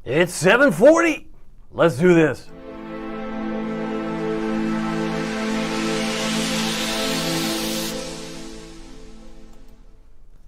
It's 7:40. Let's do this.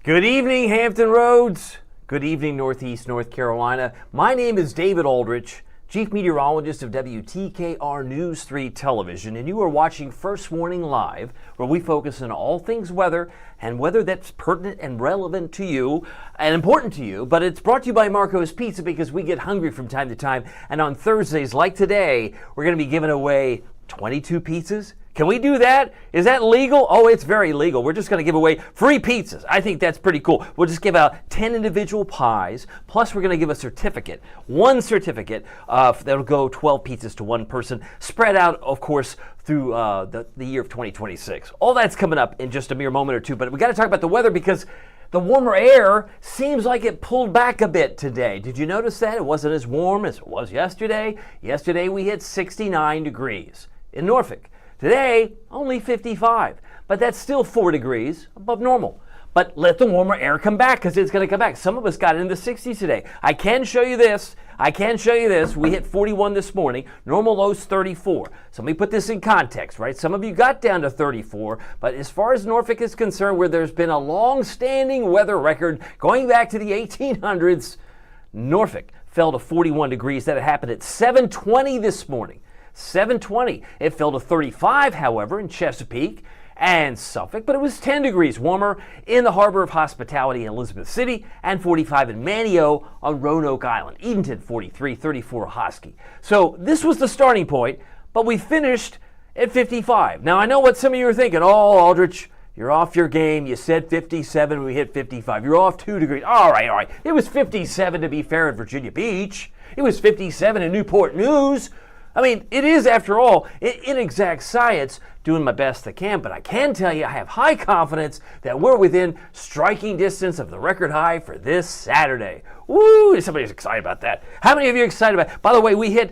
Good evening, Hampton Roads. Good evening, Northeast North Carolina. My name is David Aldrich, Chief Meteorologist of WTKR News 3 Television, and you are watching First Warning Live, where we focus on all things weather and weather that's pertinent and relevant to you and important to you. But it's brought to you by Marco's Pizza because we get hungry from time to time. And on Thursdays, like today, we're going to be giving away 22 pizzas. Can we do that? Is that legal? Oh, it's very legal. We're just going to give away free pizzas. I think that's pretty cool. We'll just give out 10 individual pies, plus we're going to give a certificate. One certificate that'll go 12 pizzas to one person, spread out, of course, through the year of 2026. All that's coming up in just a mere moment or two, but we got to talk about the weather because the warmer air seems like it pulled back a bit today. Did you notice that? It wasn't as warm as it was yesterday. Yesterday we hit 69 degrees in Norfolk. Today, only 55, but that's still 4 degrees above normal. But let the warmer air come back because it's going to come back. Some of us got into the 60s today. I can show you this. We hit 41 this morning. Normal low's 34. So let me put this in context, right? Some of you got down to 34, but as far as Norfolk is concerned, where there's been a long-standing weather record going back to the 1800s, Norfolk fell to 41 degrees. That happened at 7:20 this morning. 7:20. It fell to 35, however, in Chesapeake and Suffolk, but it was 10 degrees warmer in the Harbor of Hospitality in Elizabeth City and 45 in Manio on Roanoke Island. Edenton, 43, 34 Hosky. So this was the starting point, but we finished at 55. Now, I know what some of you are thinking. Oh, Aldrich, you're off your game. You said 57, we hit 55. You're off 2 degrees. All right. It was 57 to be fair at Virginia Beach. It was 57 in Newport News. I mean, it is, after all, inexact science, doing my best I can, but I can tell you I have high confidence that we're within striking distance of the record high for this Saturday. Woo! Somebody's excited about that. How many of you are excited about it? By the way, we hit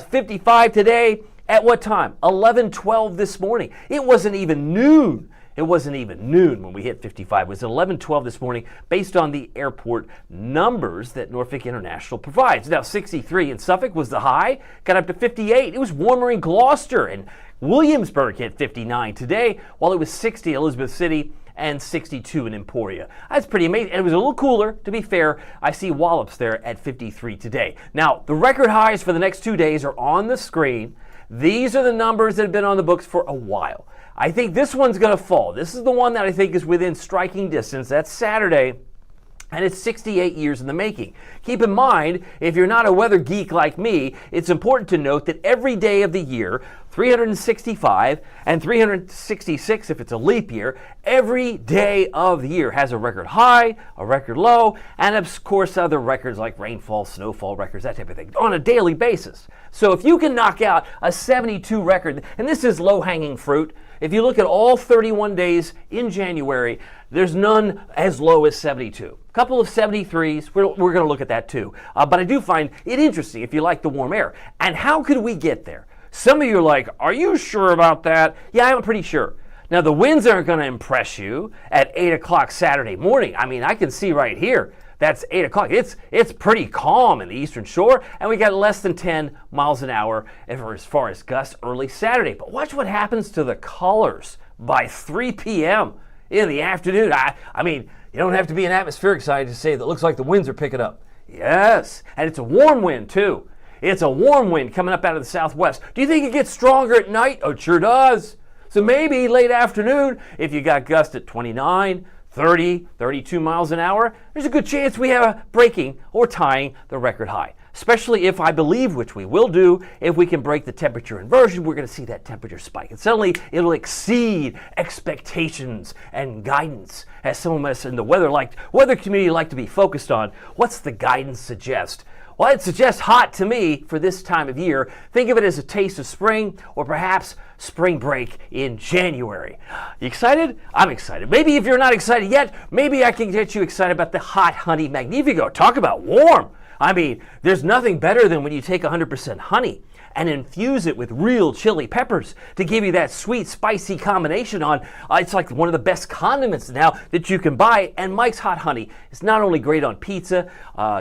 55 today. At what time? 11:12 this morning. It wasn't even noon. It wasn't even noon when we hit 55. It was 11:12 this morning based on the airport numbers that Norfolk International provides. Now, 63 in Suffolk was the high, got up to 58. It was warmer in Gloucester, and Williamsburg hit 59 today, while it was 60 in Elizabeth City and 62 in Emporia. That's pretty amazing. And it was a little cooler, to be fair. I see Wallops there at 53 today. Now, the record highs for the next 2 days are on the screen. These are the numbers that have been on the books for a while. I think this one's going to fall. This is the one that I think is within striking distance. That's Saturday, and it's 68 years in the making. Keep in mind, if you're not a weather geek like me, it's important to note that every day of the year, 365 and 366 if it's a leap year, every day of the year has a record high, a record low, and of course other records like rainfall, snowfall records, that type of thing, on a daily basis. So if you can knock out a 72 record, and this is low-hanging fruit, if you look at all 31 days in January, there's none as low as 72. A couple of 73s, we're going to look at that too. But I do find it interesting if you like the warm air. And how could we get there? Some of you are like, are you sure about that? Yeah, I'm pretty sure. Now, the winds aren't going to impress you at 8 o'clock Saturday morning. I mean, I can see right here. That's 8 o'clock. It's pretty calm in the Eastern Shore, and we got less than 10 miles an hour as far as gusts early Saturday. But watch what happens to the colors by 3 p.m. in the afternoon. I mean, you don't have to be an atmospheric scientist to say that it looks like the winds are picking up. Yes, and it's a warm wind, too. It's a warm wind coming up out of the southwest. Do you think it gets stronger at night? Oh, it sure does. So maybe late afternoon, if you got gusts at 29, 30, 32 miles an hour, there's a good chance we have breaking or tying the record high. Especially if I believe, which we will do, if we can break the temperature inversion, we're going to see that temperature spike. And suddenly it'll exceed expectations and guidance, as some of us in the weather community like to be focused on. What's the guidance suggest? Well, it suggests hot to me for this time of year. Think of it as a taste of spring, or perhaps spring break in January. You excited? I'm excited. Maybe if you're not excited yet, maybe I can get you excited about the Hot Honey Magnifico. Talk about warm. I mean, there's nothing better than when you take 100% honey and infuse it with real chili peppers to give you that sweet, spicy combination on. It's like one of the best condiments now that you can buy. And Mike's Hot Honey is not only great on pizza,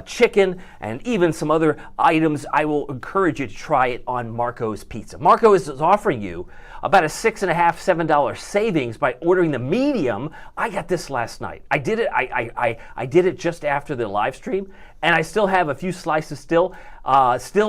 chicken, and even some other items. I will encourage you to try it on Marco's Pizza. Marco is offering you about a $6.50, $7 savings by ordering the medium. I got this last night. I did it. I did it just after the live stream, and I still have a few slices still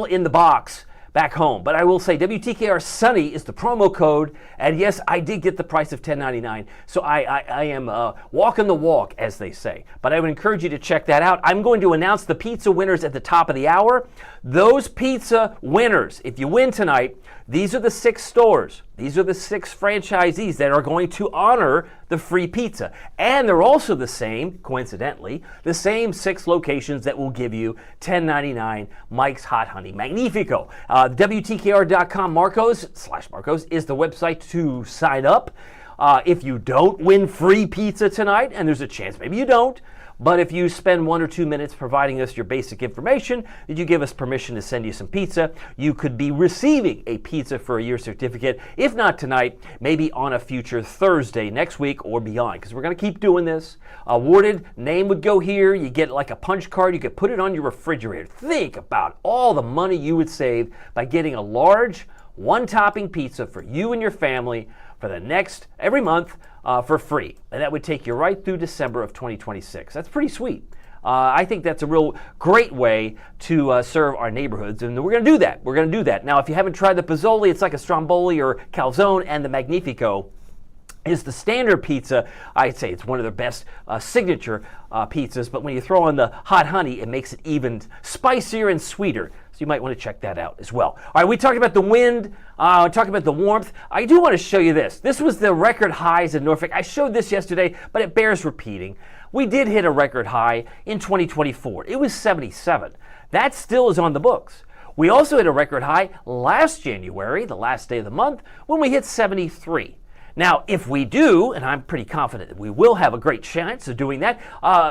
in the box back home. But I will say WTKR Sunny is the promo code, and yes, I did get the price of $10.99. So I am walking the walk, as they say. But I would encourage you to check that out. I'm going to announce the pizza winners at the top of the hour. Those pizza winners, if you win tonight, these are the 6 stores. These are the 6 franchisees that are going to honor the free pizza. And they're also the same, coincidentally, the same 6 locations that will give you $10.99 Mike's Hot Honey Magnifico. WTKR.com Marcos is the website to sign up. If you don't win free pizza tonight, and there's a chance maybe you don't, but if you spend 1 or 2 minutes providing us your basic information, that you give us permission to send you some pizza, you could be receiving a pizza for a year certificate. If not tonight, maybe on a future Thursday next week or beyond, because we're going to keep doing this. Awarded name would go here. You get like a punch card. You could put it on your refrigerator. Think about all the money you would save by getting a large one-topping pizza for you and your family for the next every month for free. And that would take you right through December of 2026. That's pretty sweet. I think that's a real great way to serve our neighborhoods, and we're going to do that. We're going to do that. Now, if you haven't tried the Pozzoli, it's like a Stromboli or calzone, and the Magnifico is the standard pizza. I'd say it's one of their best signature pizzas, but when you throw on the hot honey, it makes it even spicier and sweeter. So you might want to check that out as well. All right, we talked about the wind, talked about the warmth. I do want to show you this. This was the record highs in Norfolk. I showed this yesterday, but it bears repeating. We did hit a record high in 2024. It was 77. That still is on the books. We also hit a record high last January, the last day of the month, when we hit 73. Now, if we do, and I'm pretty confident that we will have a great chance of doing that,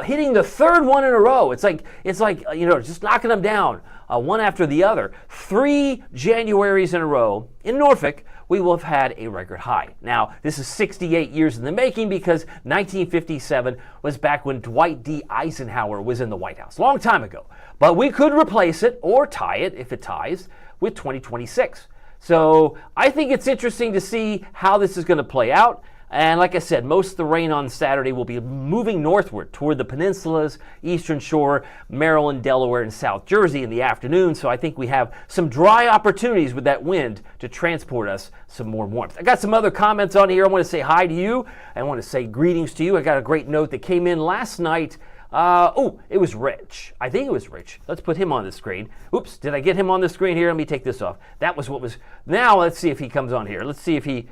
hitting the third one in a row, it's like just knocking them down one after the other. 3 Januaries in a row in Norfolk, we will have had a record high. Now, this is 68 years in the making, because 1957 was back when Dwight D. Eisenhower was in the White House, long time ago. But we could replace it or tie it, if it ties, with 2026. So I think it's interesting to see how this is going to play out. And like I said, most of the rain on Saturday will be moving northward toward the peninsulas, Eastern Shore, Maryland, Delaware, and South Jersey in the afternoon. So I think we have some dry opportunities with that wind to transport us some more warmth. I got some other comments on here. I want to say hi to you. I want to say greetings to you. I got a great note that came in last night. It was Rich. I think it was Rich. Let's put him on the screen. Oops, did I get him on the screen here? Let me take this off. That was what was. Now let's see if he comes on here. Let's see if he,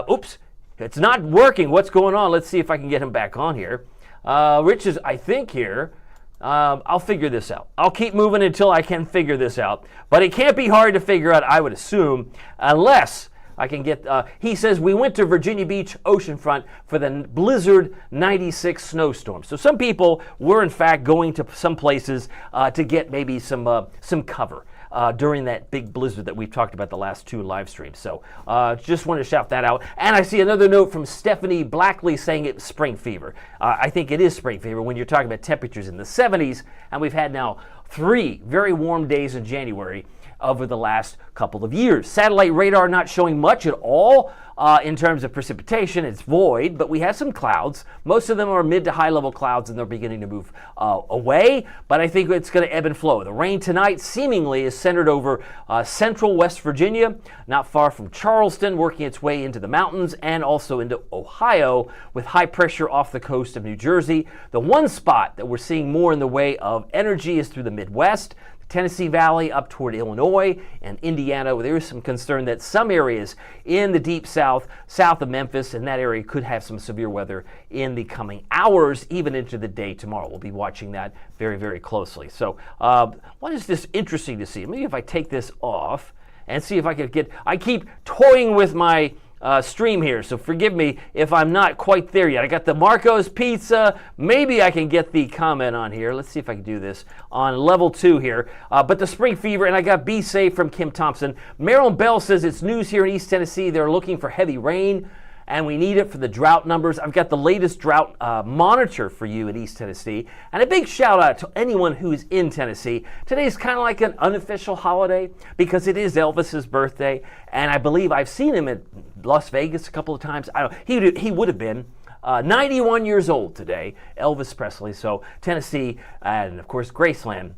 oops, it's not working. What's going on? Let's see if I can get him back on here. Rich is, I think, here. I'll figure this out. I'll keep moving until I can figure this out. But it can't be hard to figure out, I would assume, unless I can get, he says, we went to Virginia Beach oceanfront for the Blizzard 96 snowstorm. So some people were, in fact, going to some places to get maybe some cover during that big blizzard that we've talked about the last 2 live streams. So just wanted to shout that out. And I see another note from Stephanie Blackley saying it's spring fever. I think it is spring fever when you're talking about temperatures in the 70s, and we've had now 3 very warm days in January over the last couple of years. Satellite radar not showing much at all in terms of precipitation. It's void, but we have some clouds. Most of them are mid to high level clouds, and they're beginning to move away, but I think it's going to ebb and flow. The rain tonight seemingly is centered over central West Virginia, not far from Charleston, working its way into the mountains and also into Ohio, with high pressure off the coast of New Jersey. The one spot that we're seeing more in the way of energy is through the Midwest, Tennessee Valley up toward Illinois and Indiana, where there is some concern that some areas in the deep south, south of Memphis, and that area could have some severe weather in the coming hours, even into the day tomorrow. We'll be watching that very, very closely. So what is this interesting to see? Maybe if I take this off and see if I could get, I keep toying with my stream here, so forgive me if I'm not quite there yet. I got the Marco's Pizza. Maybe I can get the comment on here. Let's see if I can do this on level 2 here. But the spring fever, and I got Be Safe from Kim Thompson. Marilyn Bell says it's news here in East Tennessee. They're looking for heavy rain, and we need it for the drought numbers. I've got the latest drought monitor for you in East Tennessee. And a big shout out to anyone who's in Tennessee. Today's kind of like an unofficial holiday because it is Elvis's birthday. And I believe I've seen him at Las Vegas a couple of times. I don't know, he would have been 91 years old today, Elvis Presley. So Tennessee and, of course, Graceland,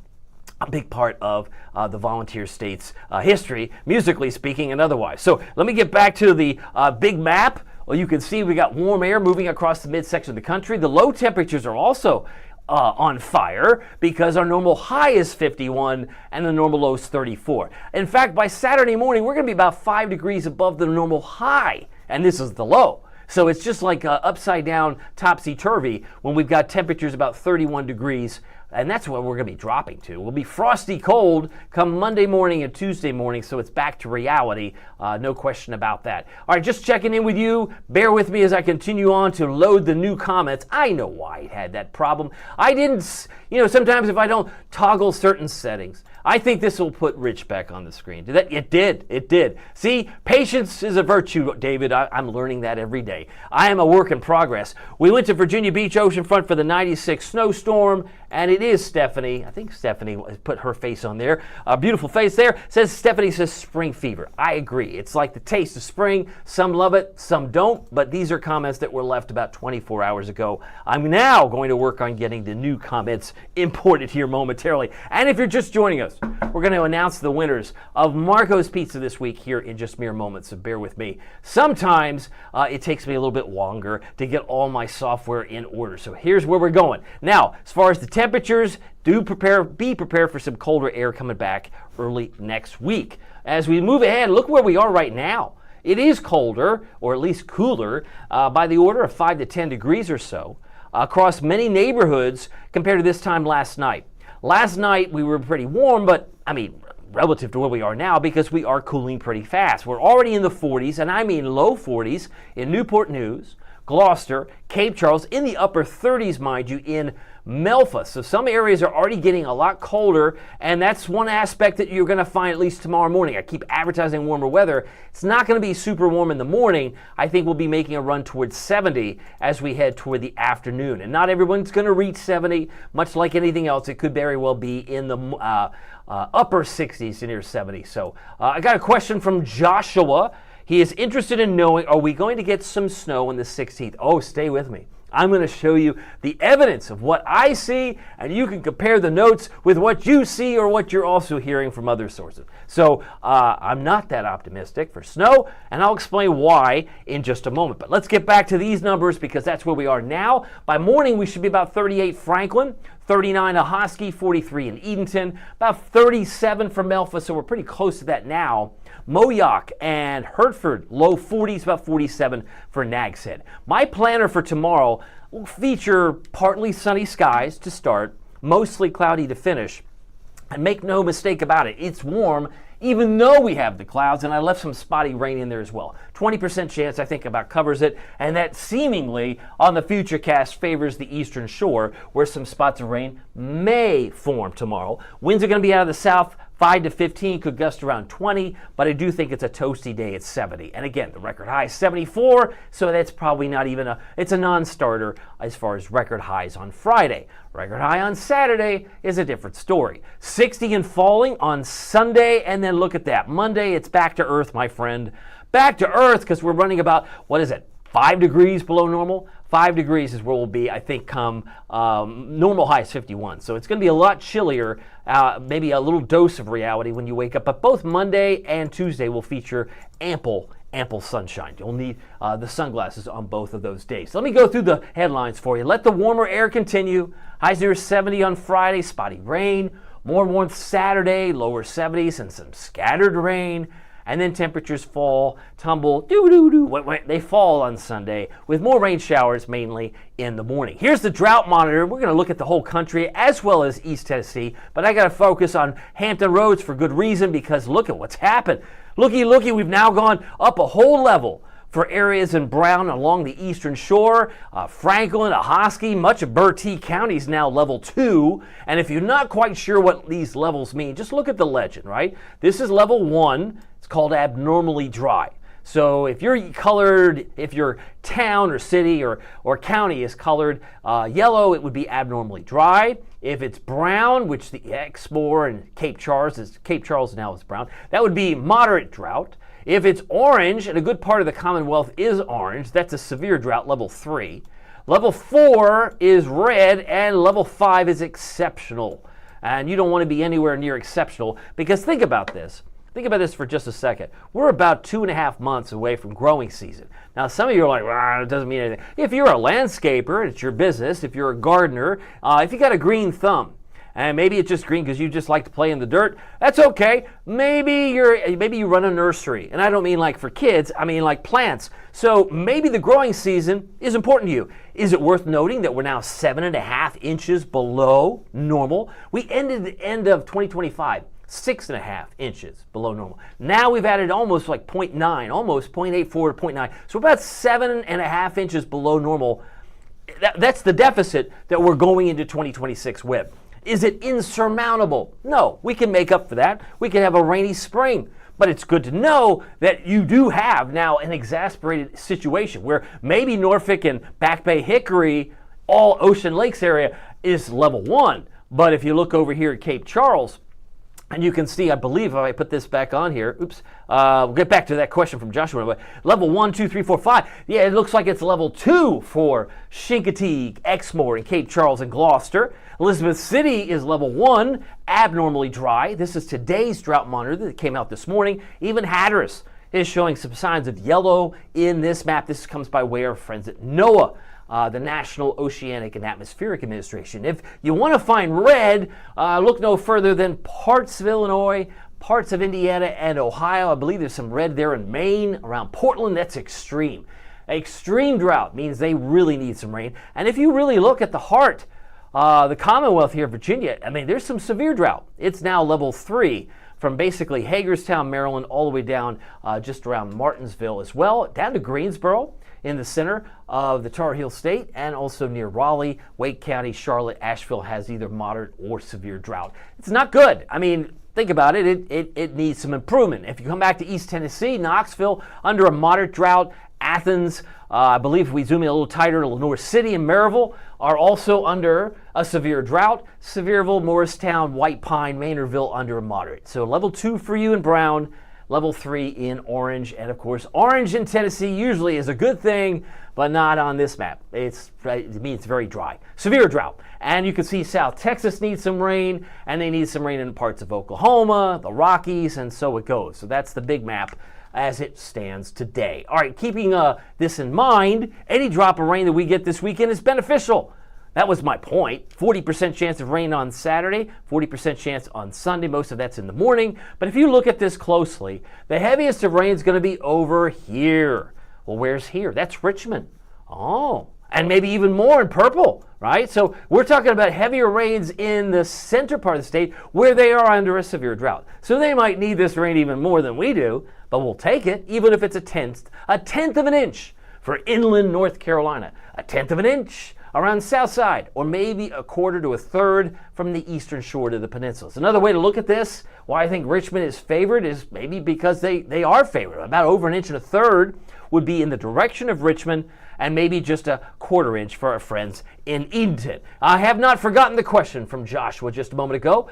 a big part of the volunteer state's history, musically speaking and otherwise. So let me get back to the big map. Well, you can see we got warm air moving across the midsection of the country. The low temperatures are also on fire because our normal high is 51 and the normal low is 34. In fact, by Saturday morning, we're going to be about 5 degrees above the normal high, and this is the low. So it's just like upside down, topsy-turvy when we've got temperatures about 31 degrees, and that's what we're going to be dropping to. We'll be frosty cold come Monday morning and Tuesday morning, so it's back to reality, no question about that. All right, just checking in with you. Bear with me as I continue on to load the new comments. I know why it had that problem. I didn't, sometimes if I don't toggle certain settings, I think this will put Rich back on the screen. It did. See, patience is a virtue, David. I'm learning that every day. I am a work in progress. We went to Virginia Beach oceanfront for the 96 snowstorm, and it is Stephanie. I think Stephanie put her face on there. A beautiful face there. Stephanie says spring fever. I agree. It's like the taste of spring. Some love it, some don't, but these are comments that were left about 24 hours ago. I'm now going to work on getting the new comments imported here momentarily. And if you're just joining us, we're going to announce the winners of Marco's Pizza this week here in just mere moments, so bear with me. Sometimes it takes me a little bit longer to get all my software in order, so here's where we're going. Now, as far as the temperatures, be prepared for some colder air coming back early next week. As we move ahead, look where we are right now. It is colder, or at least cooler, by the order of 5 to 10 degrees or so, across many neighborhoods compared to this time last night. Last night we were pretty warm, but relative to where we are now, because we are cooling pretty fast. We're already in the 40s, and I mean low 40s in Newport News, Gloucester, Cape Charles, in the upper 30s, mind you, in Memphis. So some areas are already getting a lot colder, and that's one aspect that you're going to find at least tomorrow morning. I keep advertising warmer weather. It's not going to be super warm in the morning. I think we'll be making a run towards 70 as we head toward the afternoon. And not everyone's going to reach 70. Much like anything else, it could very well be in the upper 60s to near 70. So I got a question from Joshua. He is interested in knowing, are we going to get some snow on the 16th? Oh, stay with me. I'm going to show you the evidence of what I see, and you can compare the notes with what you see or what you're also hearing from other sources. So I'm not that optimistic for snow, and I'll explain why in just a moment. But let's get back to these numbers because that's where we are now. By morning, we should be about 38 Franklin, 39 Ahoskie, 43 in Edenton, about 37 for Memphis, so we're pretty close to that now. Moyock and Hertford, low 40s, about 47 for Nags Head. My planner for tomorrow will feature partly sunny skies to start, mostly cloudy to finish. And make no mistake about it, it's warm, even though we have the clouds, and I left some spotty rain in there as well. 20% chance, I think, about covers it, and that seemingly on the futurecast favors the eastern shore, where some spots of rain may form tomorrow. Winds are going to be out of the south, 5 to 15, could gust around 20, but I do think it's a toasty day at 70. And again, the record high is 74, so that's probably not even it's a non-starter as far as record highs on Friday. Record high on Saturday is a different story. 60 and falling on Sunday, and then look at that. Monday, it's back to earth, my friend. Back to earth, because we're running about, 5 degrees below normal? 5 degrees is where we'll be, I think, come normal high is 51. So it's going to be a lot chillier, maybe a little dose of reality when you wake up. But both Monday and Tuesday will feature ample sunshine. You'll need the sunglasses on both of those days. So let me go through the headlines for you. Let the warmer air continue. Highs near 70 on Friday, spotty rain. More warmth Saturday, lower 70s and some scattered rain. And then temperatures fall, tumble, they fall on Sunday with more rain showers mainly in the morning. Here's the drought monitor. We're going to look at the whole country as well as East Tennessee, but I got to focus on Hampton Roads for good reason because look at what's happened. Looky, we've now gone up a whole level for areas in brown along the eastern shore. Franklin, Ahoskie, much of Bertie County is now level 2. And if you're not quite sure what these levels mean, just look at the legend, right? This is level 1. It's called abnormally dry. So if your town or city or county is colored yellow, it would be abnormally dry. If it's brown, which the Exmoor and Cape Charles now is brown, that would be moderate drought. If it's orange, and a good part of the Commonwealth is orange, that's a severe drought, level 3. Level 4 is red, and level 5 is exceptional. And you don't want to be anywhere near exceptional, because think about this. Think about this for just a second. We're about 2.5 months away from growing season. Now, some of you are like, well, it doesn't mean anything. If you're a landscaper, it's your business. If you're a gardener, if you got a green thumb, and maybe it's just green because you just like to play in the dirt, that's okay. Maybe you run a nursery, and I don't mean like for kids, I mean like plants. So maybe the growing season is important to you. Is it worth noting that we're now 7.5 inches below normal? We ended the end of 2025 6.5 inches below normal. Now we've added almost like 0.9, almost 0.84 to 0.9. So about 7.5 inches below normal. That's the deficit that we're going into 2026 with. Is it insurmountable? No, we can make up for that. We can have a rainy spring. But it's good to know that you do have now an exasperated situation where maybe Norfolk and Back Bay Hickory, all Ocean Lakes area, is level 1. But if you look over here at Cape Charles, and you can see, I believe, if I put this back on here, we'll get back to that question from Joshua. But level 1, 2, 3, 4, 5. Yeah, it looks like it's level 2 for Chincoteague, Exmoor, and Cape Charles and Gloucester. Elizabeth City is level 1, abnormally dry. This is today's drought monitor that came out this morning. Even Hatteras is showing some signs of yellow in this map. This comes by way of our friends at NOAA. The National Oceanic and Atmospheric Administration. If you want to find red, look no further than parts of Illinois, parts of Indiana and Ohio. I believe there's some red there in Maine, around Portland. That's extreme. Extreme drought means they really need some rain. And if you really look at the heart, the Commonwealth here, Virginia, I mean, there's some severe drought. It's now level 3. From basically Hagerstown, Maryland, all the way down just around Martinsville as well, down to Greensboro, in the center of the Tar Heel State, and also near Raleigh, Wake County, Charlotte, Asheville has either moderate or severe drought. It's not good. I mean, think about it. It needs some improvement. If you come back to East Tennessee, Knoxville, under a moderate drought. Athens, I believe if we zoom in a little tighter, Lenore City and Maryville are also under a severe drought. Sevierville, Morristown, White Pine, Maynardville under a moderate. So level 2 for you in brown, level 3 in orange. And of course, orange in Tennessee usually is a good thing, but not on this map. It means it's very dry. Severe drought. And you can see South Texas needs some rain, and they need some rain in parts of Oklahoma, the Rockies, and so it goes. So that's the big map as it stands today. All right, keeping this in mind, any drop of rain that we get this weekend is beneficial. That was my point. 40% chance of rain on Saturday, 40% chance on Sunday. Most of that's in the morning. But if you look at this closely, the heaviest of rain is going to be over here. Well, where's here? That's Richmond. Oh, and maybe even more in purple, right? So we're talking about heavier rains in the center part of the state where they are under a severe drought. So they might need this rain even more than we do, but we'll take it, even if it's a tenth of an inch for inland North Carolina, a tenth of an inch around south side, or maybe a quarter to a third from the eastern shore to the peninsulas. Another way to look at this, why I think Richmond is favored, is maybe because they are favored. About over an inch and a third would be in the direction of Richmond, and maybe just a quarter inch for our friends in Edenton. I have not forgotten the question from Joshua just a moment ago.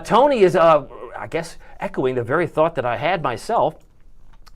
Tony is, I guess, echoing the very thought that I had myself.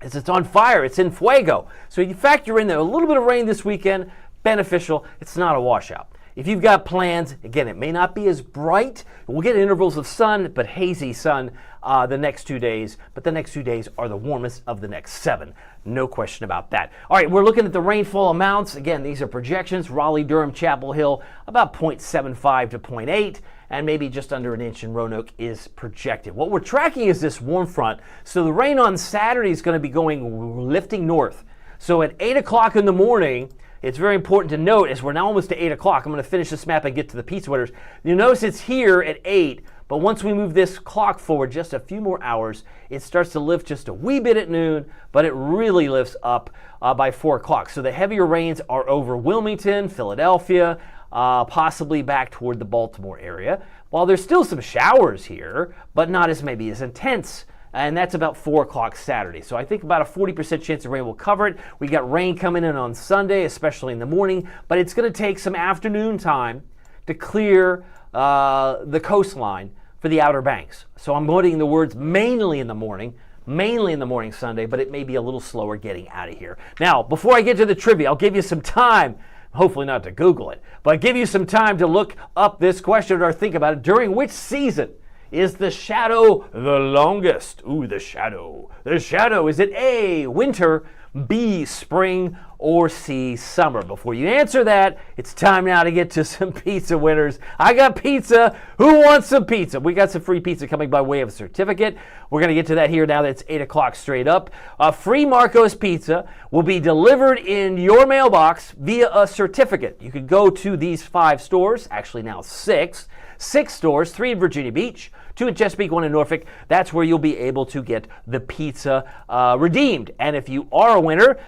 It's on fire. It's in fuego. So you factor in there a little bit of rain this weekend, beneficial. It's not a washout. If you've got plans, again, it may not be as bright. We'll get intervals of sun, but hazy sun the next 2 days. But the next 2 days are the warmest of the next 7. No question about that. All right, we're looking at the rainfall amounts. Again, these are projections. Raleigh, Durham, Chapel Hill, about 0.75 to 0.8. And maybe just under an inch in Roanoke is projected. What we're tracking is this warm front. So the rain on Saturday is going to be lifting north. So at 8 o'clock in the morning, it's very important to note, as we're now almost to 8 o'clock, I'm going to finish this map and get to the peat sweaters. You'll notice it's here at 8, But once we move this clock forward just a few more hours, it starts to lift just a wee bit at noon, but it really lifts up by 4 o'clock. So the heavier rains are over Wilmington, Philadelphia, possibly back toward the Baltimore area. While there's still some showers here, but not as maybe as intense. And that's about 4 o'clock Saturday. So I think about a 40% chance of rain will cover it. We got rain coming in on Sunday, especially in the morning, but it's going to take some afternoon time to clear the coastline for the Outer Banks. So I'm putting the words mainly in the morning Sunday, but it may be a little slower getting out of here. Now, before I get to the trivia, I'll give you some time, hopefully not to Google it, but give you some time to look up this question or think about it. During which season is the shadow the longest? Ooh, the shadow. The shadow, is it A, winter, B, spring, or C, summer? Before you answer that, it's time now to get to some pizza winners. I got pizza. Who wants some pizza? We got some free pizza coming by way of a certificate. We're going to get to that here now that it's 8 o'clock straight up. Free Marco's pizza will be delivered in your mailbox via a certificate. You could go to these 5 stores, actually now 6 stores, 3 in Virginia Beach, 2 in Chesapeake, 1 in Norfolk. That's where you'll be able to get the pizza redeemed. And if you are a winner,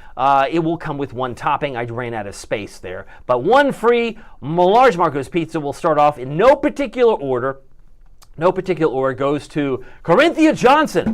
it will come with 1 topping. I ran out of space there. But 1 free large Marco's pizza will start off in no particular order. No particular order goes to Corinthia Johnson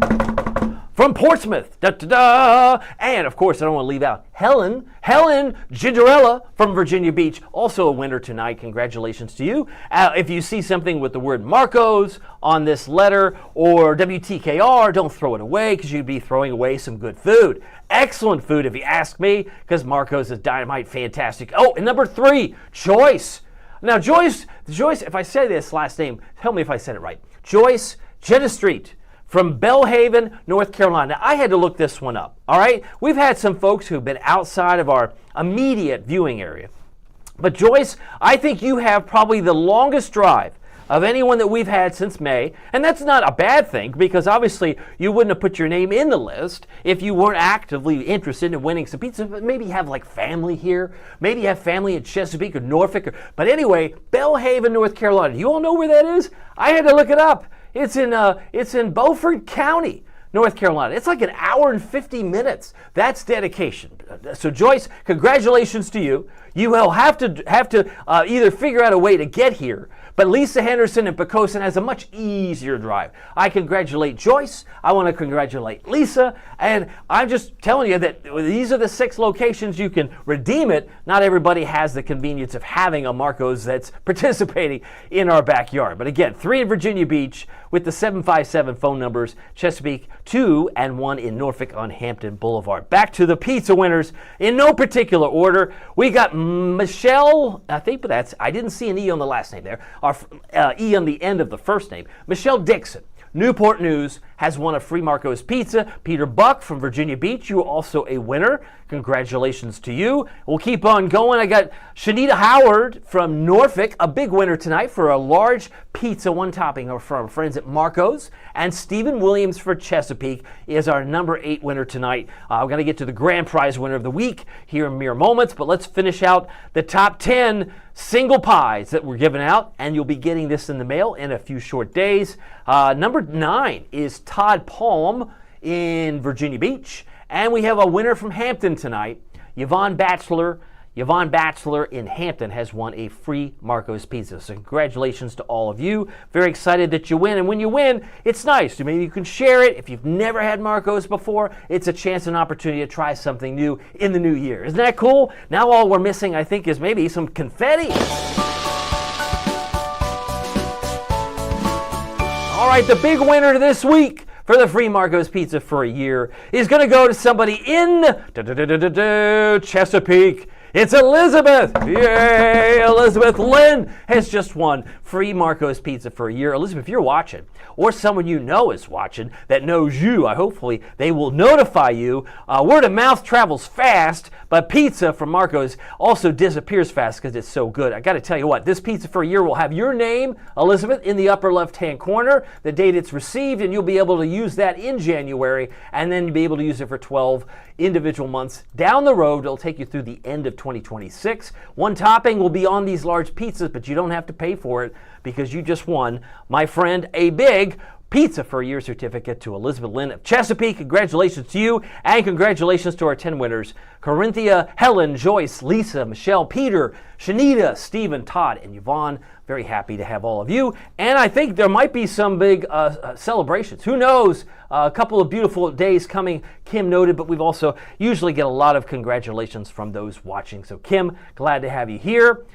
from Portsmouth. And of course, I don't want to leave out Helen Gingerella from Virginia Beach, also a winner tonight. Congratulations to you. If you see something with the word Marco's on this letter or WTKR, don't throw it away, because you'd be throwing away some good food. Excellent food, if you ask me, because Marco's is dynamite, fantastic. Oh, and number 3, Joyce. Now, Joyce, if I say this last name, tell me if I said it right. Joyce Street from Belhaven, North Carolina. Now, I had to look this one up, all right? We've had some folks who've been outside of our immediate viewing area. But Joyce, I think you have probably the longest drive of anyone that we've had since May. And that's not a bad thing, because obviously you wouldn't have put your name in the list if you weren't actively interested in winning some pizza. But maybe you have like family here. Maybe you have family in Chesapeake or Norfolk. But anyway, Belhaven, North Carolina. You all know where that is? I had to look it up. It's in Beaufort County, North Carolina. It's like an hour and 50 minutes. That's dedication. So Joyce, congratulations to you. You will have to either figure out a way to get here, but Lisa Henderson in Poquoson has a much easier drive. I congratulate Joyce. I want to congratulate Lisa. And I'm just telling you that these are the 6 locations you can redeem it. Not everybody has the convenience of having a Marco's that's participating in our backyard. But again, 3 in Virginia Beach with the 757 phone numbers, Chesapeake 2 and 1 in Norfolk on Hampton Boulevard. Back to the pizza winners in no particular order. We got Michelle, I think I didn't see an E on the last name there, or E on the end of the first name. Michelle Dixon, Newport News, has won a free Marco's pizza. Peter Buck from Virginia Beach, you are also a winner. Congratulations to you. We'll keep on going. I got Shanita Howard from Norfolk, a big winner tonight for a large pizza, 1 topping from our friends at Marco's. And Stephen Williams for Chesapeake is our number 8 winner tonight. We're going to get to the grand prize winner of the week here in mere moments, but let's finish out the top 10 single pies that were given out, and you'll be getting this in the mail in a few short days. Number 9 is Todd Palm in Virginia Beach. And we have a winner from Hampton tonight. Yvonne Batchelor in Hampton has won a free Marco's pizza. So congratulations to all of you. Very excited that you win. And when you win, it's nice. Maybe you can share it. If you've never had Marco's before, it's a chance and opportunity to try something new in the new year. Isn't that cool? Now all we're missing, I think, is maybe some confetti. All right, the big winner this week for the free Marco's pizza for a year is going to go to somebody in Chesapeake. It's Elizabeth. Yay, Elizabeth. Lynn has just won free Marco's pizza for a year. Elizabeth, if you're watching, or someone you know is watching that knows you, hopefully they will notify you. Word of mouth travels fast, but pizza from Marco's also disappears fast because it's so good. I got to tell you what, this pizza for a year will have your name, Elizabeth, in the upper left-hand corner, the date it's received, and you'll be able to use that in January, and then you'll be able to use it for 12 individual months down the road. It'll take you through the end of 2026. One topping will be on these large pizzas, but you don't have to pay for it because you just won, my friend, a big pizza for a year certificate to Elizabeth Lynn of Chesapeake. Congratulations to you, and congratulations to our 10 winners: Corinthia, Helen, Joyce, Lisa, Michelle, Peter, Shanita, Stephen, Todd, and Yvonne. Very happy to have all of you, and I think there might be some big celebrations. Who knows? A couple of beautiful days coming, Kim noted, but we've also usually get a lot of congratulations from those watching. So Kim, glad to have you here.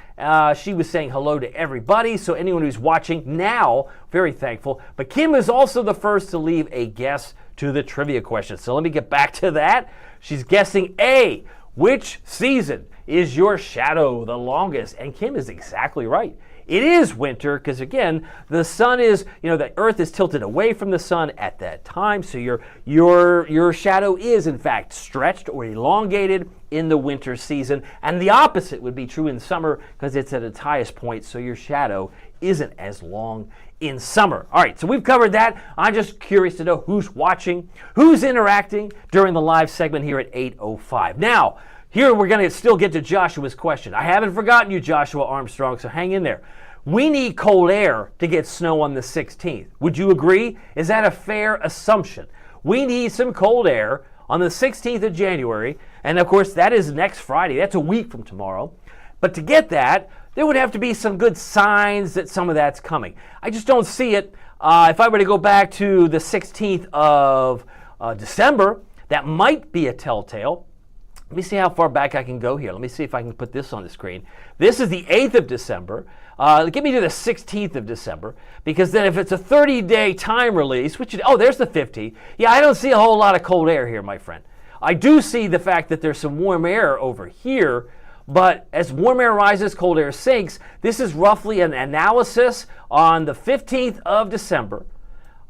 She was saying hello to everybody, so anyone who's watching now, very thankful. But Kim is also the first to leave a guess to the trivia question. So let me get back to that. She's guessing A, which season is your shadow the longest? And Kim is exactly right. It is winter because, again, the sun is, the earth is tilted away from the sun at that time. So your shadow is, in fact, stretched or elongated in the winter season. And the opposite would be true in summer because it's at its highest point. So your shadow isn't as long in summer. All right, so we've covered that. I'm just curious to know who's watching, who's interacting during the live segment here at 8:05. Now, here we're going to still get to Joshua's question. I haven't forgotten you, Joshua Armstrong, so hang in there. We need cold air to get snow on the 16th. Would you agree? Is that a fair assumption? We need some cold air on the 16th of January, and of course that is next Friday. That's a week from tomorrow. But to get that, there would have to be some good signs that some of that's coming. I just don't see it. If I were to go back to the 16th of December, that might be a telltale. Let me see how far back I can go here. Let me see if I can put this on the screen. This is the 8th of December. Get me to the 16th of December, because then if it's a 30-day time release, there's the 50. Yeah, I don't see a whole lot of cold air here, my friend. I do see the fact that there's some warm air over here, but as warm air rises, cold air sinks. This is roughly an analysis on the 15th of December,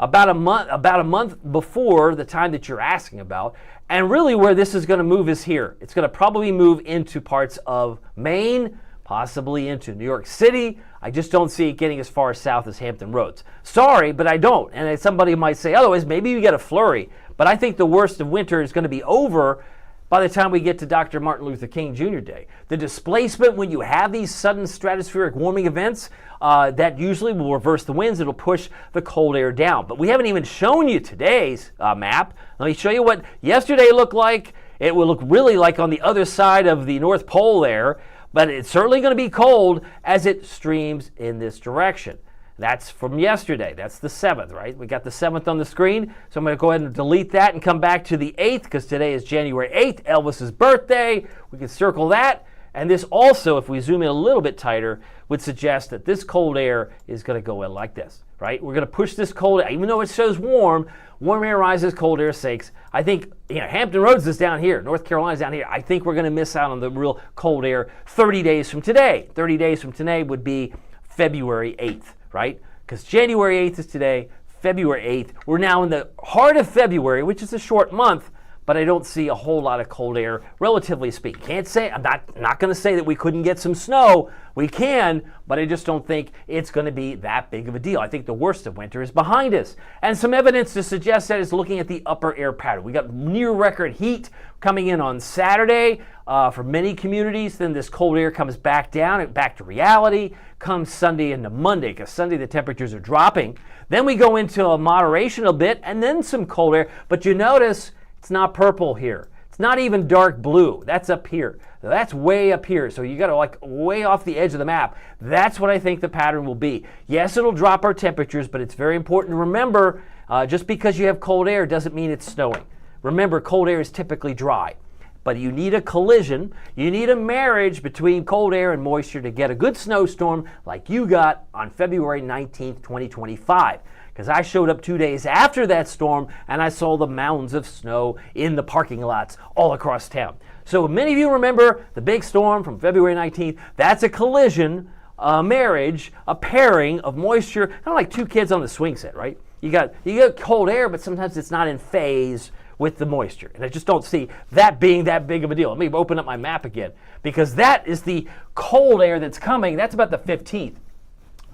about a month before the time that you're asking about. And really where this is going to move is here. It's going to probably move into parts of Maine, possibly into New York City. I just don't see it getting as far south as Hampton Roads. Sorry, but I don't. And somebody might say otherwise, maybe you get a flurry. But I think the worst of winter is going to be over by the time we get to Dr. Martin Luther King Jr. Day. The displacement, when you have these sudden stratospheric warming events, that usually will reverse the winds. It'll push the cold air down. But we haven't even shown you today's map. Let me show you what yesterday looked like. It will look really like on the other side of the North Pole there, but it's certainly going to be cold as it streams in this direction. That's from yesterday. That's the 7th, right? We got the 7th on the screen, so I'm going to go ahead and delete that and come back to the 8th because today is January 8th, Elvis's birthday. We can circle that. And this also, if we zoom in a little bit tighter, would suggest that this cold air is going to go in like this, right? We're going to push this cold air, even though it shows warm air rises, cold air sinks. I think, Hampton Roads is down here, North Carolina's down here. I think we're going to miss out on the real cold air 30 days from today. 30 days from today would be February 8th. Right? Because January 8th is today, February 8th. We're now in the heart of February, which is a short month, but I don't see a whole lot of cold air, relatively speaking. I'm not going to say that we couldn't get some snow. We can, but I just don't think it's going to be that big of a deal. I think the worst of winter is behind us. And some evidence to suggest that is looking at the upper air pattern. We got near record heat coming in on Saturday for many communities. Then this cold air comes back down, back to reality, comes Sunday into Monday, because Sunday the temperatures are dropping. Then we go into a moderation a bit, and then some cold air. But you notice it's not purple here. It's not even dark blue. That's up here. That's way up here. So you got to way off the edge of the map. That's what I think the pattern will be. Yes, it'll drop our temperatures, but it's very important to remember, just because you have cold air doesn't mean it's snowing. Remember, cold air is typically dry. But you need a collision, you need a marriage between cold air and moisture to get a good snowstorm like you got on February 19th, 2025. Because I showed up 2 days after that storm and I saw the mounds of snow in the parking lots all across town. So many of you remember the big storm from February 19th. That's a collision, a marriage, a pairing of moisture, kind of like two kids on the swing set, right? You got cold air, but sometimes it's not in phase with the moisture. And I just don't see that being that big of a deal. Let me open up my map again, because that is the cold air that's coming. That's about the 15th.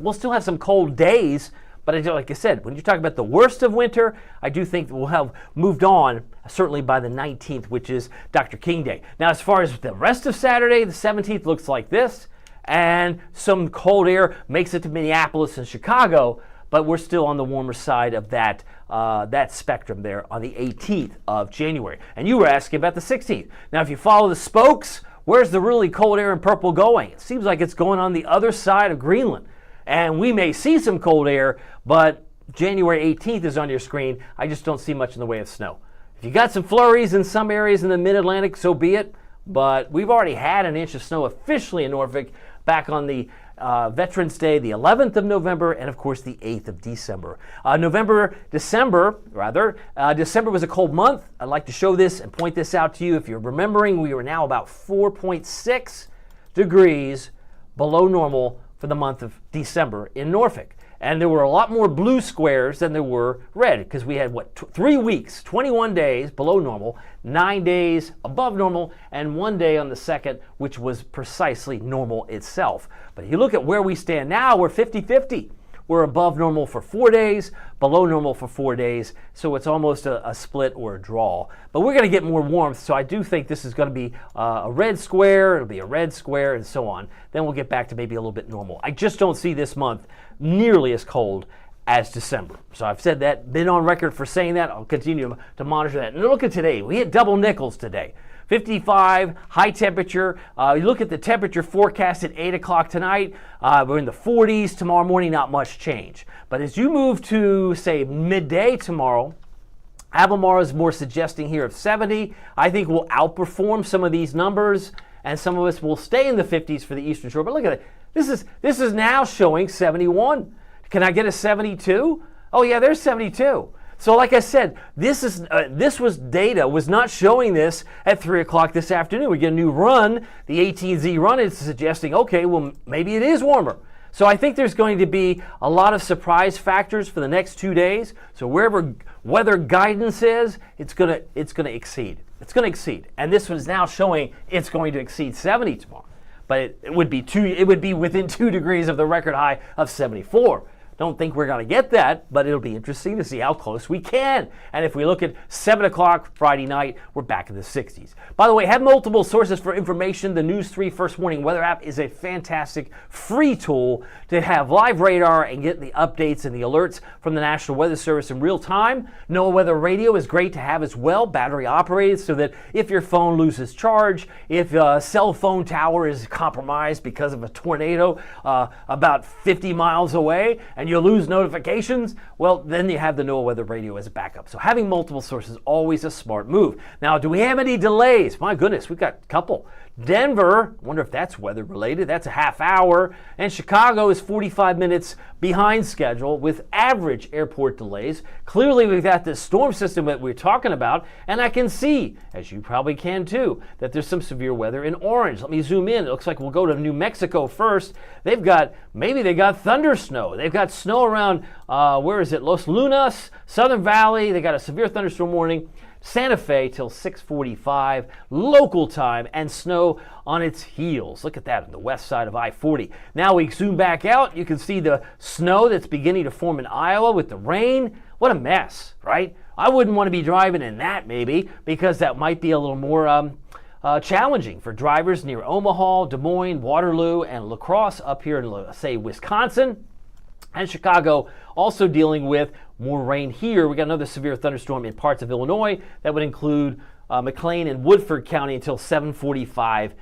We'll still have some cold days, But like I said, when you talk about the worst of winter, I do think we'll have moved on, certainly by the 19th, which is Dr. King Day. Now, as far as the rest of Saturday, the 17th looks like this, and some cold air makes it to Minneapolis and Chicago, but we're still on the warmer side of that spectrum there on the 18th of January. And you were asking about the 16th. Now, if you follow the spokes, where's the really cold air in purple going? It seems like it's going on the other side of Greenland. And we may see some cold air, but January 18th is on your screen. I just don't see much in the way of snow. If you got some flurries in some areas in the mid-Atlantic, so be it. But we've already had an inch of snow officially in Norfolk back on the Veterans Day, the 11th of November, and of course the 8th of December. December was a cold month. I'd like to show this and point this out to you. If you're remembering, we are now about 4.6 degrees below normal for the month of December in Norfolk. And there were a lot more blue squares than there were red, because we had, 3 weeks, 21 days below normal, 9 days above normal, and 1 day on the 2nd, which was precisely normal itself. But if you look at where we stand now, we're 50-50. We're above normal for 4 days, below normal for 4 days, so it's almost a split or a draw. But we're going to get more warmth, so I do think this is going to be a red square, it'll be a red square, and so on. Then we'll get back to maybe a little bit normal. I just don't see this month nearly as cold as December. So I've said that, been on record for saying that. I'll continue to monitor that. And look at today. We hit double nickels today. 55, high temperature. You look at the temperature forecast at 8 o'clock tonight. We're in the 40s. Tomorrow morning, not much change. But as you move to, say, midday tomorrow, Albemarle is more suggesting here of 70. I think we'll outperform some of these numbers, and some of us will stay in the 50s for the Eastern Shore. But look at it. This is now showing 71. Can I get a 72? Oh, yeah, there's 72. So like I said, this was data, was not showing this at 3 o'clock this afternoon. We get a new run, the 18Z run, it's suggesting, okay, well, maybe it is warmer. So I think there's going to be a lot of surprise factors for the next 2 days. So wherever weather guidance is, it's going to exceed. It's going to exceed. And this was now showing it's going to exceed 70 tomorrow. But it would be within 2 degrees of the record high of 74. Don't think we're going to get that, but it'll be interesting to see how close we can. And if we look at 7 o'clock Friday night, we're back in the 60s. By the way, have multiple sources for information. The News 3 First Warning Weather app is a fantastic free tool to have live radar and get the updates and the alerts from the National Weather Service in real time. NOAA Weather Radio is great to have as well, battery operated, so that if your phone loses charge, if a cell phone tower is compromised because of a tornado about 50 miles away, and you lose notifications, well, then you have the NOAA Weather Radio as a backup. So having multiple sources, always a smart move. Now, do we have any delays? My goodness, we've got a couple. Denver, I wonder if that's weather related, that's a half hour, and Chicago is 45 minutes behind schedule with average airport delays. Clearly we've got this storm system that we're talking about, and I can see, as you probably can too, that there's some severe weather in orange. Let me zoom in. It looks like we'll go to New Mexico first. Maybe they got thunder snow. They've got snow around, Los Lunas, Southern Valley. They got a severe thunderstorm warning. Santa Fe till 6:45 local time, and snow on its heels. Look at that on the west side of I-40. Now we zoom back out. You can see the snow that's beginning to form in Iowa with the rain. What a mess, right? I wouldn't want to be driving in that maybe, because that might be a little more challenging for drivers near Omaha, Des Moines, Waterloo, and La Crosse up here in, say, Wisconsin. And Chicago also dealing with more rain here. We got another severe thunderstorm in parts of Illinois that would include McLean and Woodford County until 7:45,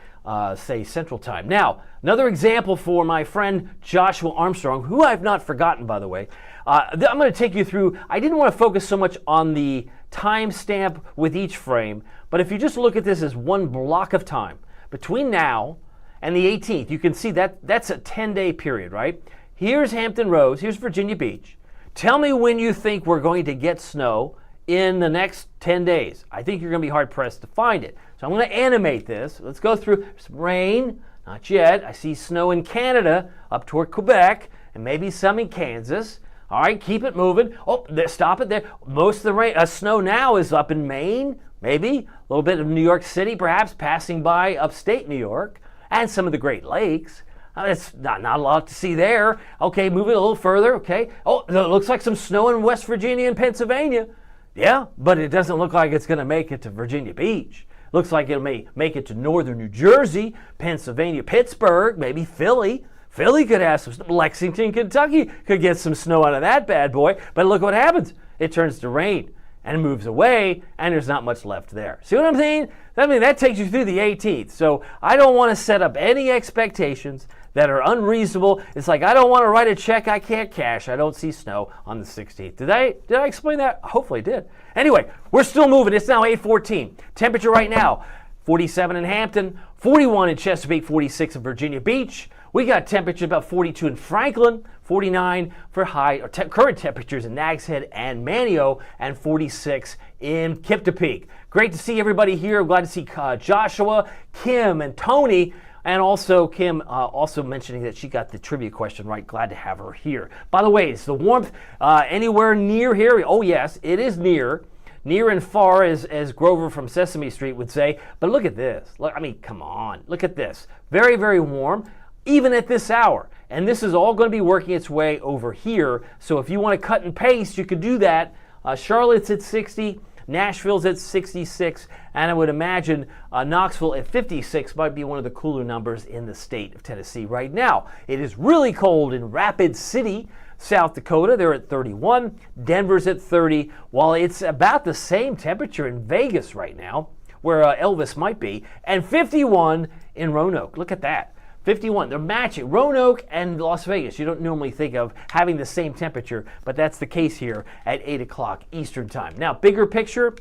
say, Central Time. Now, another example for my friend Joshua Armstrong, who I've not forgotten, by the way. I'm going to take you through. I didn't want to focus so much on the timestamp with each frame, but if you just look at this as one block of time between now and the 18th, you can see that that's a 10-day period, right? Here's Hampton Roads, here's Virginia Beach. Tell me when you think we're going to get snow in the next 10 days. I think you're going to be hard-pressed to find it. So I'm going to animate this. Let's go through some rain. Not yet. I see snow in Canada up toward Quebec, and maybe some in Kansas. All right, keep it moving. Oh, stop it there. Most of the rain, snow now is up in Maine, maybe. A little bit of New York City, perhaps, passing by upstate New York, and some of the Great Lakes. That's not a lot to see there. Okay, moving a little further. Okay. Oh, it looks like some snow in West Virginia and Pennsylvania. Yeah, but it doesn't look like it's going to make it to Virginia Beach. Looks like it may make it to northern New Jersey, Pennsylvania, Pittsburgh, maybe Philly. Philly could have some. Lexington, Kentucky could get some snow out of that bad boy. But look what happens. It turns to rain and moves away, and there's not much left there. See what I'm saying? I mean, that takes you through the 18th. So I don't want to set up any expectations that are unreasonable. It's like I don't want to write a check I can't cash. I don't see snow on the 16th. Did I explain that? Hopefully I did. Anyway, we're still moving. It's now 8:14. Temperature right now, 47 in Hampton, 41 in Chesapeake, 46 in Virginia Beach. We got temperature about 42 in Franklin, 49 for current temperatures in Nags Head and Manio, and 46 in Kiptopeke. Great to see everybody here. I'm glad to see Joshua, Kim, and Tony. And also Kim also mentioning that she got the trivia question right. Glad to have her here. By the way, is the warmth anywhere near here? Oh yes, it is near and far, as Grover from Sesame Street would say. But look at this. Look, I mean, come on. Look at this. Very, very warm, even at this hour. And this is all going to be working its way over here. So if you want to cut and paste, you could do that. Charlotte's at 60. Nashville's at 66, and I would imagine Knoxville at 56 might be one of the cooler numbers in the state of Tennessee right now. It is really cold in Rapid City, South Dakota. They're at 31. Denver's at 30, while it's about the same temperature in Vegas right now, where Elvis might be, and 51 in Roanoke. Look at that. 51. They're matching Roanoke and Las Vegas. You don't normally think of having the same temperature, but that's the case here at 8 o'clock Eastern Time. Now, bigger picture,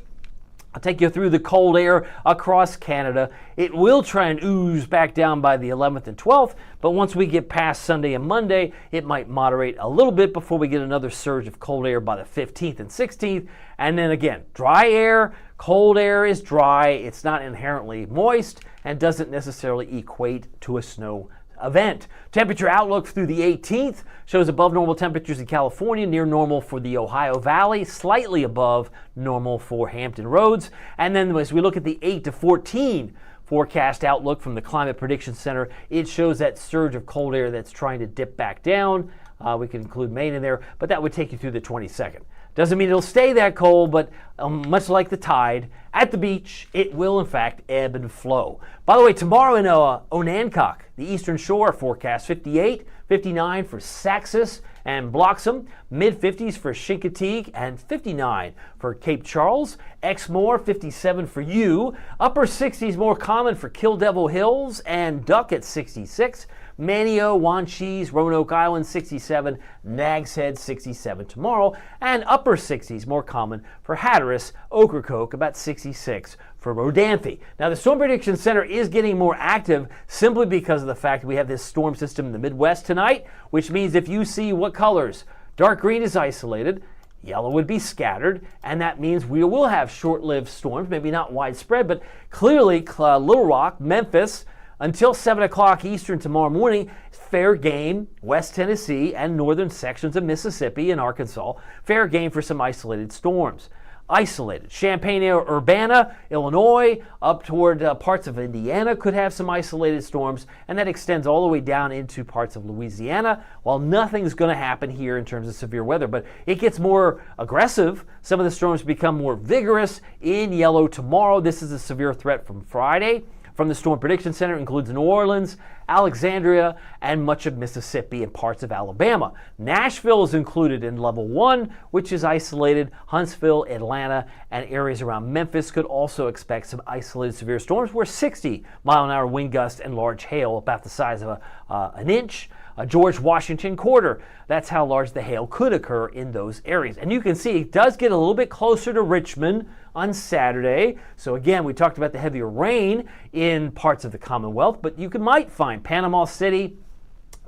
I'll take you through the cold air across Canada. It will try and ooze back down by the 11th and 12th, but once we get past Sunday and Monday, it might moderate a little bit before we get another surge of cold air by the 15th and 16th. And then again, dry air. Cold air is dry. It's not inherently moist and doesn't necessarily equate to a snow event. Temperature outlook through the 18th shows above normal temperatures in California, near normal for the Ohio Valley, slightly above normal for Hampton Roads. And then as we look at the 8 to 14 forecast outlook from the Climate Prediction Center, it shows that surge of cold air that's trying to dip back down. We can include Maine in there, but that would take you through the 22nd. Doesn't mean it'll stay that cold, but much like the tide at the beach, it will in fact ebb and flow. By the way, tomorrow in Onancock, the Eastern Shore forecast 58, 59 for Saxis and Bloxham, mid-50s for Chincoteague, and 59 for Cape Charles. Exmoor, 57 for you. Upper 60s more common for Kill Devil Hills and Duck at 66. Manio, Wanchese, Roanoke Island, 67, Nags Head, 67 tomorrow, and upper 60s more common for Hatteras, Ocracoke, about 66 for Rodanthe. Now, the Storm Prediction Center is getting more active simply because of the fact that we have this storm system in the Midwest tonight, which means if you see what colors, dark green is isolated, yellow would be scattered, and that means we will have short-lived storms, maybe not widespread, but clearly Little Rock, Memphis, until 7 o'clock Eastern tomorrow morning, fair game, West Tennessee and northern sections of Mississippi and Arkansas, fair game for some isolated storms. Isolated. Champaign-Urbana, Illinois, up toward parts of Indiana could have some isolated storms, and that extends all the way down into parts of Louisiana, while nothing's going to happen here in terms of severe weather, but it gets more aggressive. Some of the storms become more vigorous in yellow tomorrow. This is a severe threat from Friday. From the Storm Prediction Center includes New Orleans, Alexandria, and much of Mississippi and parts of Alabama. Nashville is included in level 1, which is isolated. Huntsville, Atlanta, and areas around Memphis could also expect some isolated severe storms where 60-mile-an-hour wind gusts and large hail, about the size of an inch. George Washington quarter. That's how large the hail could occur in those areas. And you can see it does get a little bit closer to Richmond on Saturday. So again, we talked about the heavier rain in parts of the Commonwealth, but you might find Panama City,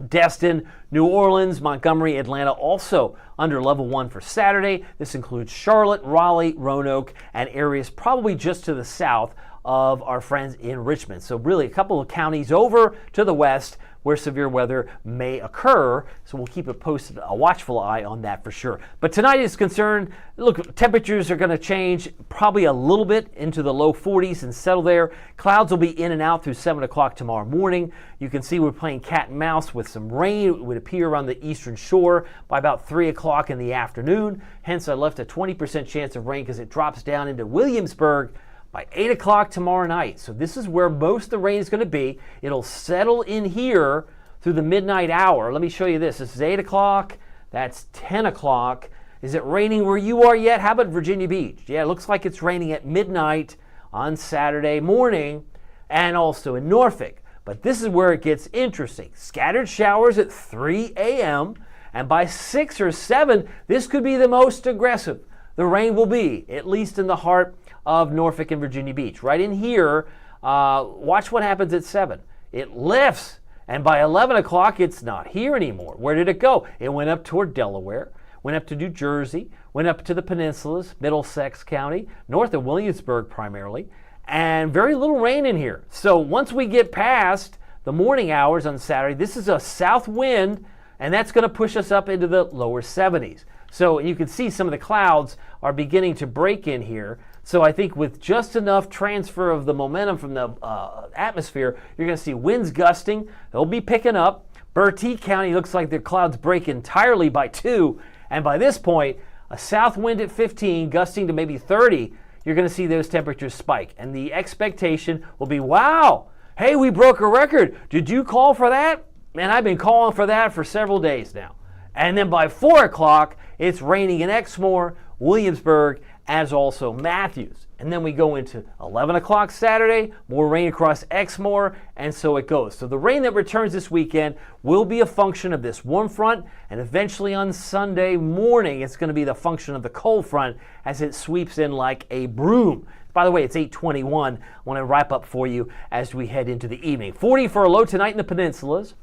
Destin, New Orleans, Montgomery, Atlanta also under level 1 for Saturday. This includes Charlotte, Raleigh, Roanoke, and areas probably just to the south of our friends in Richmond. So really a couple of counties over to the west where severe weather may occur. So we'll keep a watchful eye on that for sure. But tonight is concerned, look, temperatures are going to change probably a little bit into the low 40s and settle there. Clouds will be in and out through 7 o'clock tomorrow morning. You can see we're playing cat and mouse with some rain. It would appear on the eastern shore by about 3 o'clock in the afternoon. Hence, I left a 20% chance of rain because it drops down into Williamsburg by 8 o'clock tomorrow night. So this is where most of the rain is going to be. It'll settle in here through the midnight hour. Let me show you this. This is 8 o'clock. That's 10 o'clock. Is it raining where you are yet? How about Virginia Beach? Yeah, it looks like it's raining at midnight on Saturday morning and also in Norfolk. But this is where it gets interesting. Scattered showers at 3 a.m. and by 6 or 7, this could be the most aggressive the rain will be, at least in the heart of Norfolk and Virginia Beach. Right in here, watch what happens at 7. It lifts, and by 11 o'clock, it's not here anymore. Where did it go? It went up toward Delaware, went up to New Jersey, went up to the peninsulas, Middlesex County, north of Williamsburg primarily, and very little rain in here. So once we get past the morning hours on Saturday, this is a south wind, and that's going to push us up into the lower 70s. So you can see some of the clouds are beginning to break in here. So I think with just enough transfer of the momentum from the atmosphere, you're going to see winds gusting. They'll be picking up. Bertie County looks like the clouds break entirely by 2. And by this point, a south wind at 15, gusting to maybe 30, you're going to see those temperatures spike. And the expectation will be, wow, hey, we broke a record. Did you call for that? Man, I've been calling for that for several days now. And then by 4 o'clock, it's raining in Exmoor, Williamsburg, as also Matthews. And then we go into 11 o'clock Saturday, more rain across Exmoor, and so it goes. So the rain that returns this weekend will be a function of this warm front, and eventually on Sunday morning, it's going to be the function of the cold front as it sweeps in like a broom. By the way, it's 8:21. I want to wrap up for you as we head into the evening. 40 for a low tonight in the peninsulas.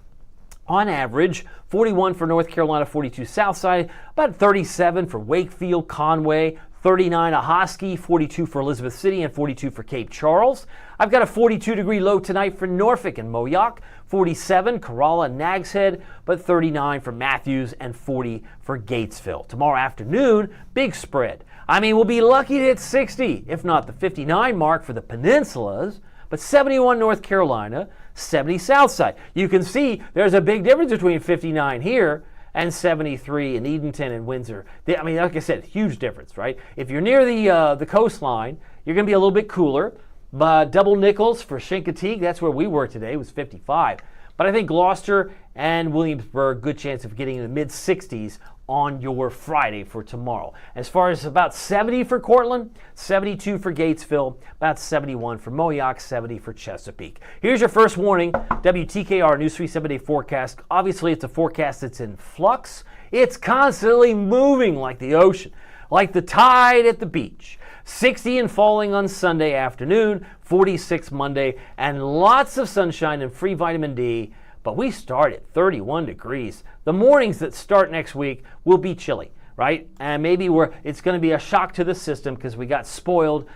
On average, 41 for North Carolina, 42 Southside, about 37 for Wakefield, Conway, 39 Ahoskie, 42 for Elizabeth City, and 42 for Cape Charles. I've got a 42-degree low tonight for Norfolk and Moyock, 47 Corolla and Nags Head, but 39 for Matthews and 40 for Gatesville. Tomorrow afternoon, big spread. I mean, we'll be lucky to hit 60, if not the 59 mark for the peninsulas, but 71 North Carolina, 70 Southside. You can see there's a big difference between 59 here and 73 in Edenton and Windsor. I mean, like I said, huge difference, right? If you're near the coastline, you're going to be a little bit cooler. But Double Nichols for Chincoteague, that's where we were today, was 55. But I think Gloucester and Williamsburg, good chance of getting in the mid-60s on your Friday for tomorrow. As far as about 70 for Cortland, 72 for Gatesville, about 71 for Moyock, 70 for Chesapeake. Here's your first warning, WTKR News 3 7-day forecast. Obviously, it's a forecast that's in flux. It's constantly moving like the ocean, like the tide at the beach. 60 and falling on Sunday afternoon, 46 Monday, and lots of sunshine and free vitamin D. But we start at 31 degrees. The mornings that start next week will be chilly, right? And maybe it's going to be a shock to the system because we got spoiled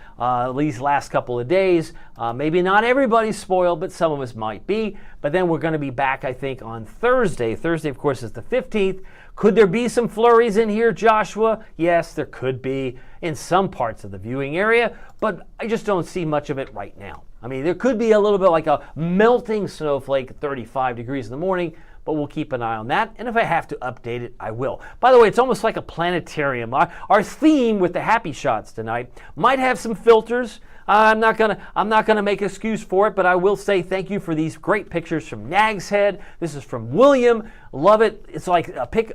these last couple of days. Maybe not everybody's spoiled, but some of us might be. But then we're going to be back, I think, on Thursday. Thursday, of course, is the 15th. Could there be some flurries in here, Joshua? Yes, there could be in some parts of the viewing area, but I just don't see much of it right now. I mean, there could be a little bit like a melting snowflake at 35 degrees in the morning, but we'll keep an eye on that. And if I have to update it, I will. By the way, it's almost like a planetarium. Our theme with the happy shots tonight might have some filters. I'm not gonna make an excuse for it, but I will say thank you for these great pictures from Nags Head. This is from William. Love it. It's like pick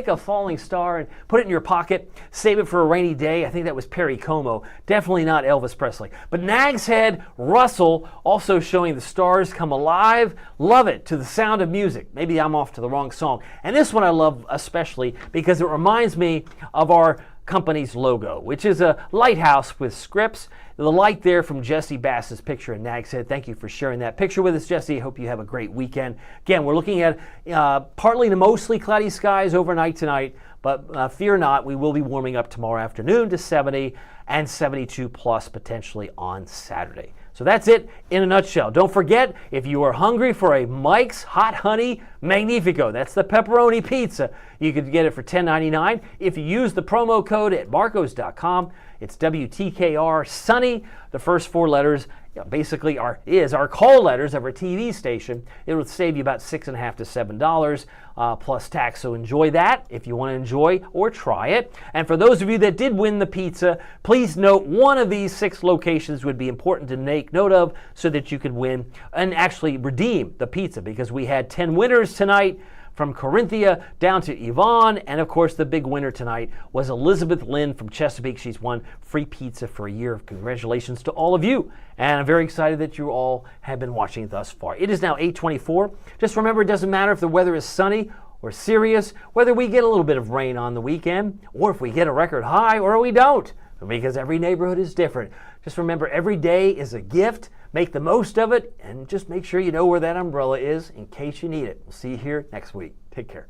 a falling star and put it in your pocket. Save it for a rainy day. I think that was Perry Como. Definitely not Elvis Presley. But Nags Head, Russell, also showing the stars come alive. Love it to the sound of music. Maybe I'm off to the wrong song. And this one I love especially because it reminds me of our company's logo, which is a lighthouse with scripts. The light there from Jesse Bass's picture in Nags Head. Thank you for sharing that picture with us, Jesse. Hope you have a great weekend. Again, we're looking at partly to mostly cloudy skies overnight tonight, but fear not, we will be warming up tomorrow afternoon to 70 and 72 plus potentially on Saturday. So that's it in a nutshell. Don't forget, if you are hungry for a Mike's Hot Honey Magnifico, that's the pepperoni pizza, you could get it for $10.99. If you use the promo code at marcos.com, it's WTKR Sunny. The first four letters basically are our call letters of our TV station. It will save you about $6.50 to $7 plus tax. So enjoy that if you want to enjoy or try it. And for those of you that did win the pizza, please note one of these 6 locations would be important to make note of so that you could win and actually redeem the pizza, because we had 10 winners tonight, from Corinthia down to Yvonne, and of course the big winner tonight was Elizabeth Lynn from Chesapeake. She's won free pizza for a year. Congratulations to all of you, and I'm very excited that you all have been watching thus far. It is now 8:24. Just remember, it doesn't matter if the weather is sunny or serious, whether we get a little bit of rain on the weekend, or if we get a record high or we don't, because every neighborhood is different. Just remember, every day is a gift. Make the most of it, and just make sure you know where that umbrella is in case you need it. We'll see you here next week. Take care.